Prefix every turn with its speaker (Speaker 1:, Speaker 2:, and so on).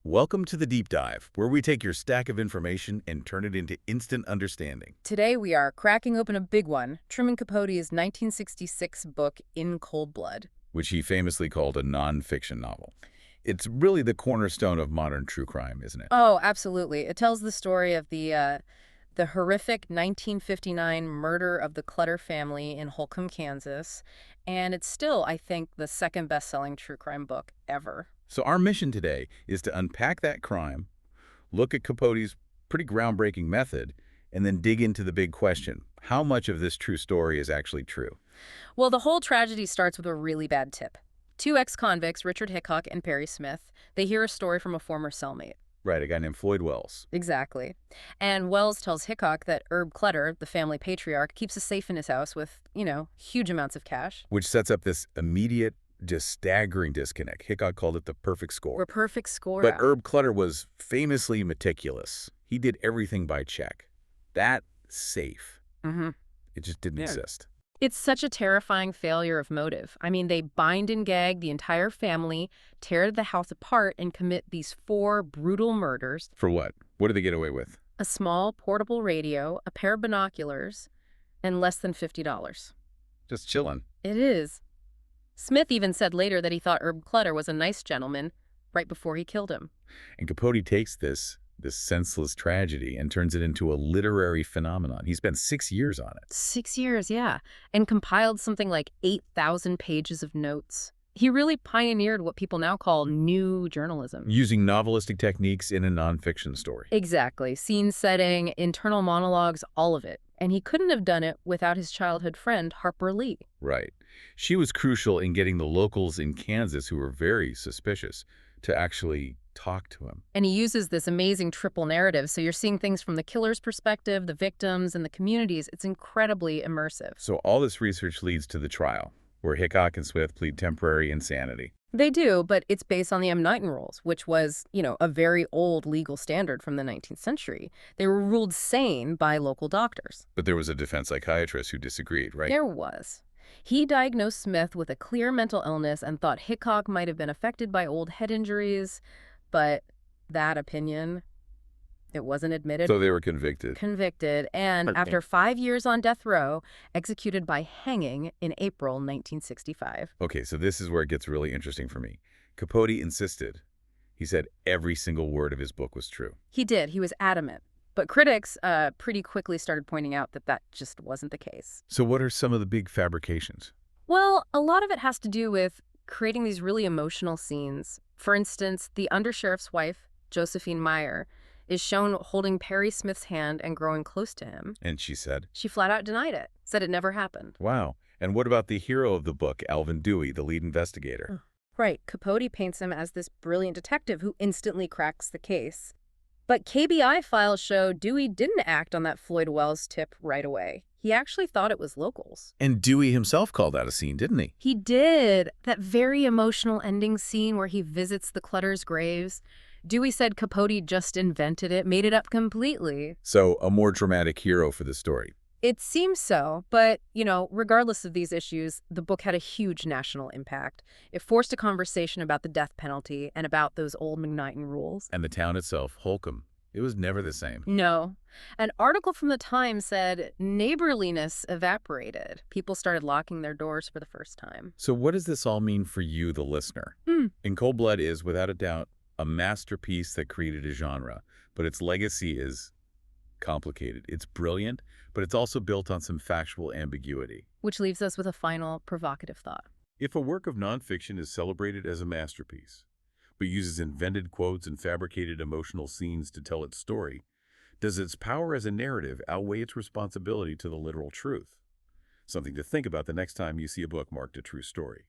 Speaker 1: Welcome to the Deep Dive, where we take your stack of information and turn it into instant understanding.
Speaker 2: Today we are cracking open a big one, Truman Capote's 1966 book In Cold Blood.
Speaker 1: Which he famously called a nonfiction novel. It's really the cornerstone of modern true crime, isn't it?
Speaker 2: Oh, absolutely. It tells the story of the horrific 1959 murder of the Clutter family in Holcomb, Kansas, and it's still, I think, the second best-selling true crime book ever.
Speaker 1: So our mission today is to unpack that crime, look at Capote's pretty groundbreaking method, and then dig into the big question: how much of this true story is actually true?
Speaker 2: Well, the whole tragedy starts with a really bad tip. Two ex-convicts, Richard Hickock and Perry Smith, they hear a story from a former cellmate.
Speaker 1: Right, a guy named Floyd Wells.
Speaker 2: Exactly. And Wells tells Hickock that Clutter, the family patriarch, keeps a safe in his house with, huge amounts of cash.
Speaker 1: Which sets up this immediate, just staggering disconnect. Hickock called it the perfect score.
Speaker 2: We're perfect score
Speaker 1: But
Speaker 2: out.
Speaker 1: Clutter was famously meticulous. He did everything by check. That safe.
Speaker 2: Mm-hmm.
Speaker 1: It just didn't exist.
Speaker 2: It's such a terrifying failure of motive. I mean, they bind and gag the entire family, tear the house apart, and commit these four brutal murders.
Speaker 1: For what? What did they get away with?
Speaker 2: A small portable radio, a pair of binoculars, and less than $50.
Speaker 1: Just chilling.
Speaker 2: It is. Smith even said later that he thought Clutter was a nice gentleman right before he killed him.
Speaker 1: And Capote takes this senseless tragedy and turns it into a literary phenomenon. He spent 6 years on it.
Speaker 2: 6 years, yeah, and compiled something like 8,000 pages of notes. He really pioneered what people now call new journalism.
Speaker 1: Using novelistic techniques in a nonfiction story.
Speaker 2: Exactly. Scene setting, internal monologues, all of it. And he couldn't have done it without his childhood friend, Harper Lee.
Speaker 1: Right. She was crucial in getting the locals in Kansas, who were very suspicious, to actually talk to him.
Speaker 2: And he uses this amazing triple narrative, so you're seeing things from the killer's perspective, the victims, and the communities. It's incredibly immersive.
Speaker 1: So all this research leads to the trial, where Hickock and Smith plead temporary insanity.
Speaker 2: They do, but it's based on the M. rules, which was, a very old legal standard from the 19th century. They were ruled sane by local doctors.
Speaker 1: But there was a defense psychiatrist who disagreed, right?
Speaker 2: There was. He diagnosed Smith with a clear mental illness and thought Hickock might have been affected by old head injuries, but that opinion, it wasn't admitted.
Speaker 1: So they were convicted.
Speaker 2: And
Speaker 1: Okay.
Speaker 2: after 5 years on death row, executed by hanging in April 1965.
Speaker 1: Okay, so this is where it gets really interesting for me. Capote insisted. He said every single word of his book was true.
Speaker 2: He did. He was adamant. But critics pretty quickly started pointing out that that just wasn't the case.
Speaker 1: So what are some of the big fabrications?
Speaker 2: Well, a lot of it has to do with creating these really emotional scenes. For instance, the undersheriff's wife, Josephine Meyer, is shown holding Perry Smith's hand and growing close to him.
Speaker 1: And she said,
Speaker 2: She flat out denied it, said it never happened.
Speaker 1: wow. And what about the hero of the book, Alvin Dewey, the lead investigator?
Speaker 2: Right, Capote paints him as this brilliant detective who instantly cracks the case. But KBI files show Dewey didn't act on that Floyd Wells tip right away. He actually thought it was locals.
Speaker 1: And Dewey himself called out a scene, didn't he?
Speaker 2: He did. That very emotional ending scene where he visits the Clutter's graves. Dewey said Capote just invented it, made it up completely.
Speaker 1: So a more dramatic hero for the story.
Speaker 2: It seems so, but, regardless of these issues, the book had a huge national impact. It forced a conversation about the death penalty and about those old McKnighton rules.
Speaker 1: And the town itself, Holcomb, it was never the same.
Speaker 2: No. An article from the Times said neighborliness evaporated. People started locking their doors for the first time.
Speaker 1: So what does this all mean for you, the listener? In Cold Blood is, without a doubt, a masterpiece that created a genre, but its legacy is complicated. It's brilliant, but it's also built on some factual ambiguity.
Speaker 2: Which leaves us with a final provocative thought.
Speaker 1: If a work of nonfiction is celebrated as a masterpiece, but uses invented quotes and fabricated emotional scenes to tell its story, does its power as a narrative outweigh its responsibility to the literal truth? Something to think about the next time you see a book marked a true story.